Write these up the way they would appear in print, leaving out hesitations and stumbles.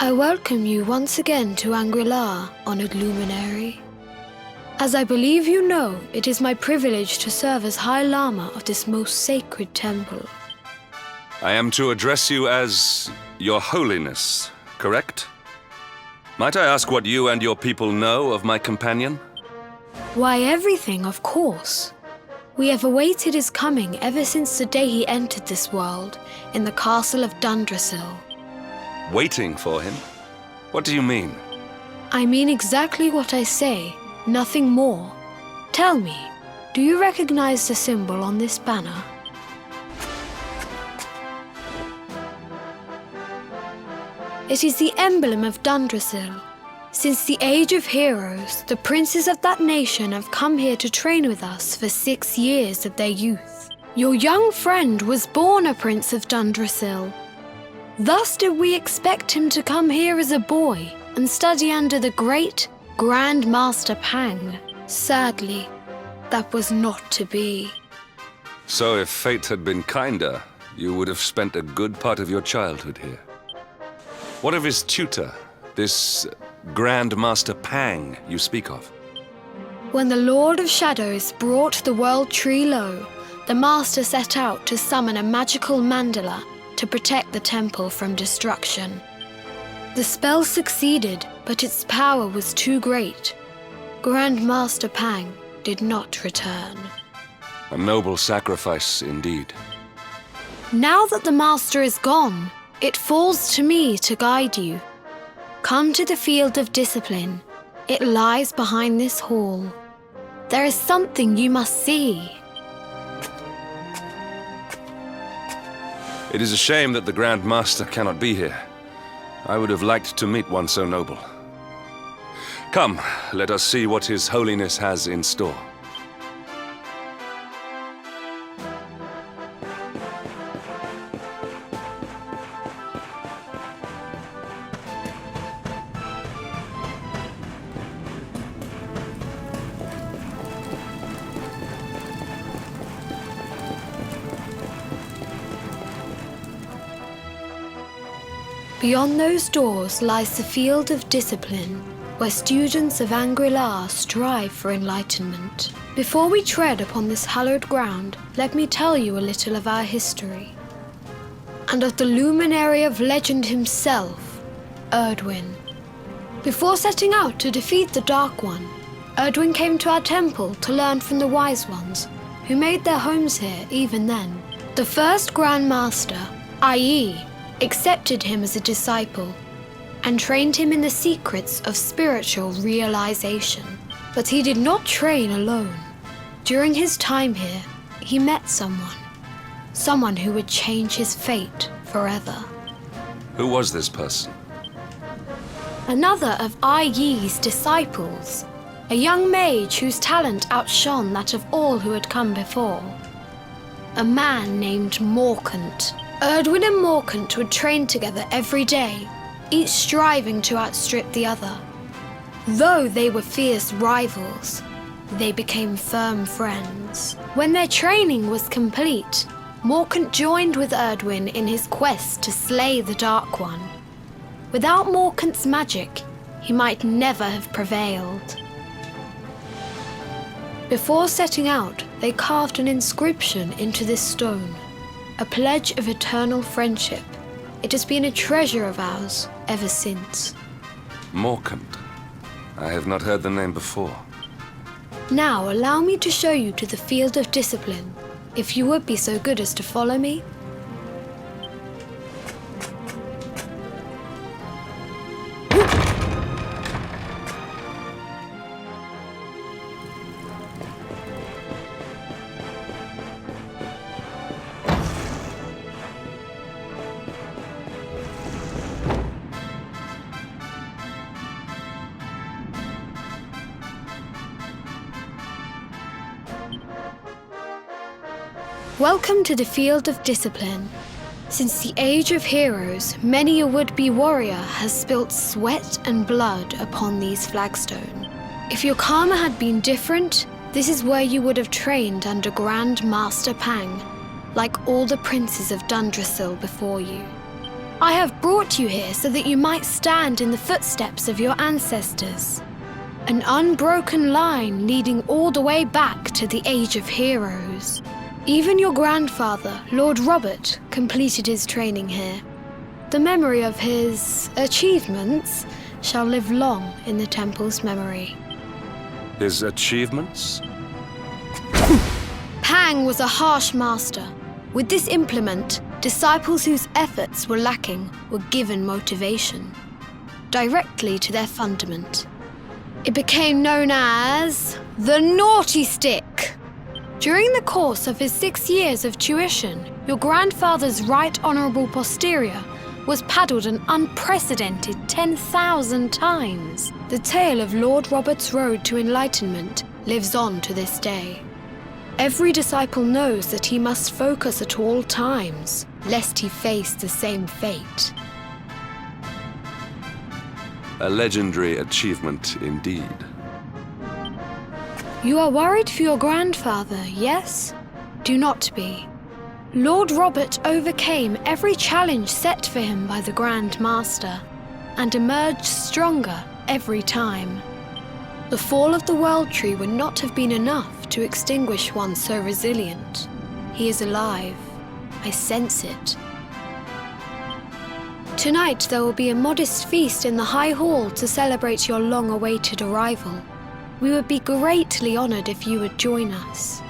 I welcome you once again to Anguilla, honored luminary. As I believe you know, it is my privilege to serve as High Lama of this most sacred temple. I am to address you as Your Holiness, correct? Might I ask what you and your people know of my companion? Why, everything, of course. We have awaited his coming ever since the day he entered this world in the castle of Dundrasil. Waiting for him? What do you mean? I mean exactly what I say, nothing more. Tell me, do you recognize the symbol on this banner? It is the emblem of Dundrasil. Since the age of heroes, the princes of that nation have come here to train with us for 6 years of their youth. Your young friend was born a prince of Dundrasil. Thus did we expect him to come here as a boy and study under the great Grand Master Pang. Sadly, that was not to be. So if fate had been kinder, you would have spent a good part of your childhood here. What of his tutor, this Grand Master Pang you speak of? When the Lord of Shadows brought the world tree low, the Master set out to summon a magical mandala to protect the temple from destruction. The spell succeeded, but its power was too great. Grand Master Pang did not return. A noble sacrifice indeed. Now that the Master is gone, it falls to me to guide you. Come to the field of discipline. It lies behind this hall. There is something you must see. It is a shame that the Grand Master cannot be here. I would have liked to meet one so noble. Come, let us see what His Holiness has in store. Beyond those doors lies the field of discipline, where students of Anguilla strive for enlightenment. Before we tread upon this hallowed ground, let me tell you a little of our history. And of the luminary of legend himself, Erdwin. Before setting out to defeat the Dark One, Erdwin came to our temple to learn from the Wise Ones, who made their homes here even then. The first Grand Master, i.e., accepted him as a disciple and trained him in the secrets of spiritual realization. But he did not train alone. During his time here, he met someone who would change his fate forever. Who was this person? Another of Ai Yi's disciples, a young mage whose talent outshone that of all who had come before. A man named Morkant. Erdwin and Morkant would train together every day, each striving to outstrip the other. Though they were fierce rivals, they became firm friends. When their training was complete, Morkant joined with Erdwin in his quest to slay the Dark One. Without Morkant's magic, he might never have prevailed. Before setting out, they carved an inscription into this stone. A pledge of eternal friendship. It has been a treasure of ours ever since. Morkant. I have not heard the name before. Now allow me to show you to the field of discipline, if you would be so good as to follow me. Welcome to the field of discipline. Since the age of heroes, many a would-be warrior has spilt sweat and blood upon these flagstones. If your karma had been different, this is where you would have trained under Grand Master Pang, like all the princes of Dundrasil before you. I have brought you here so that you might stand in the footsteps of your ancestors. An unbroken line leading all the way back to the Age of Heroes. Even your grandfather, Lord Robert, completed his training here. The memory of his achievements shall live long in the temple's memory. His achievements? Pang was a harsh master. With this implement, disciples whose efforts were lacking were given motivation, directly to their fundament. It became known as the Naughty Stick. During the course of his 6 years of tuition, your grandfather's right honourable posterior was paddled an unprecedented 10,000 times. The tale of Lord Robert's road to enlightenment lives on to this day. Every disciple knows that he must focus at all times, lest he face the same fate. A legendary achievement indeed. You are worried for your grandfather, yes? Do not be. Lord Robert overcame every challenge set for him by the Grand Master, and emerged stronger every time. The fall of the World Tree would not have been enough to extinguish one so resilient. He is alive. I sense it. Tonight there will be a modest feast in the High Hall to celebrate your long-awaited arrival. We would be greatly honored if you would join us.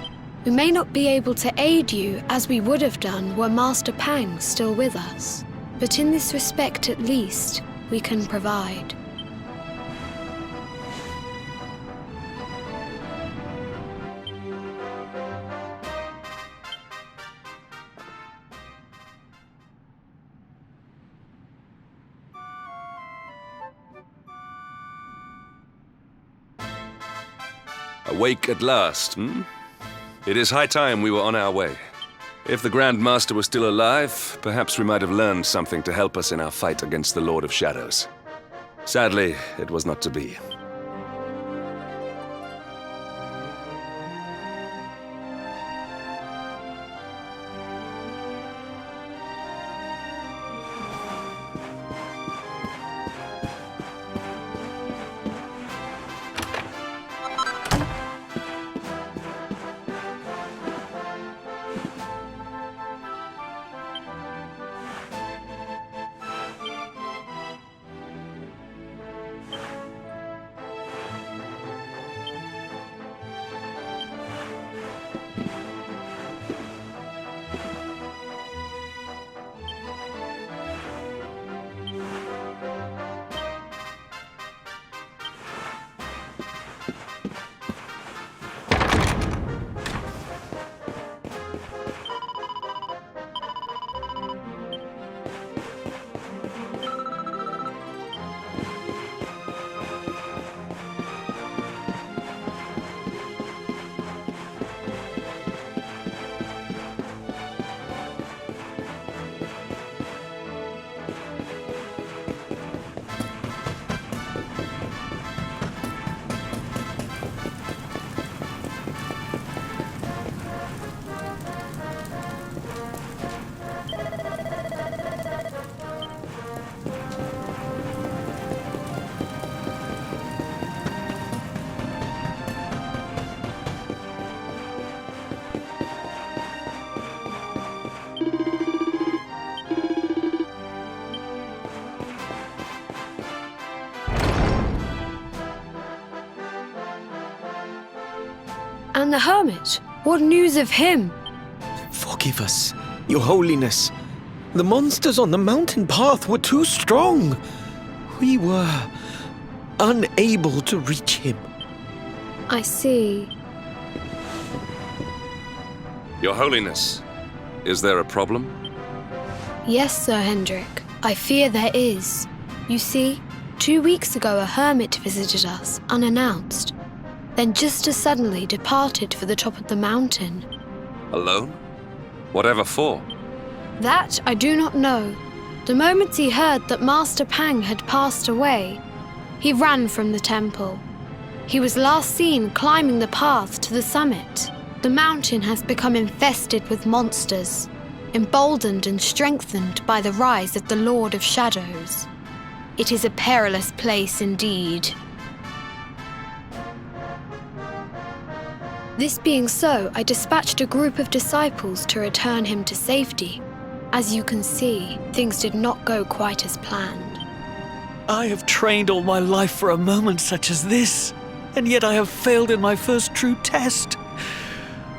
We may not be able to aid you as we would have done were Master Pang still with us, but in this respect at least, we can provide. Awake at last, It is high time we were on our way. If the Grand Master was still alive, perhaps we might have learned something to help us in our fight against the Lord of Shadows. Sadly, it was not to be. And the hermit? What news of him? Forgive us, Your Holiness. The monsters on the mountain path were too strong. We were unable to reach him. I see. Your Holiness, is there a problem? Yes, Sir Hendrik. I fear there is. You see, 2 weeks ago a hermit visited us, unannounced. Then just as suddenly departed for the top of the mountain. Alone? Whatever for? That I do not know. The moment he heard that Master Pang had passed away, he ran from the temple. He was last seen climbing the path to the summit. The mountain has become infested with monsters. emboldened and strengthened by the rise of the Lord of Shadows. It is a perilous place indeed. This being so, I dispatched a group of disciples to return him to safety. As you can see, things did not go quite as planned. I have trained all my life for a moment such as this, and yet I have failed in my first true test.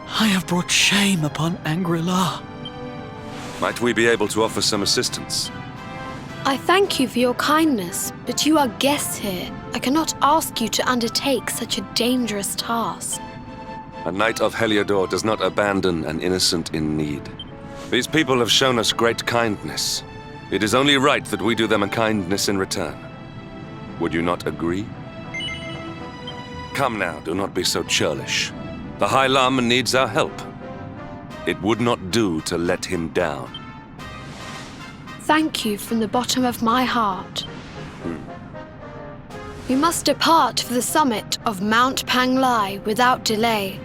I have brought shame upon Angri-La. Might we be able to offer some assistance? I thank you for your kindness, but you are guests here. I cannot ask you to undertake such a dangerous task. A knight of Heliodor does not abandon an innocent in need. These people have shown us great kindness. It is only right that we do them a kindness in return. Would you not agree? Come now, do not be so churlish. The High Lama needs our help. It would not do to let him down. Thank you from the bottom of my heart. We must depart for the summit of Mount Panglai without delay.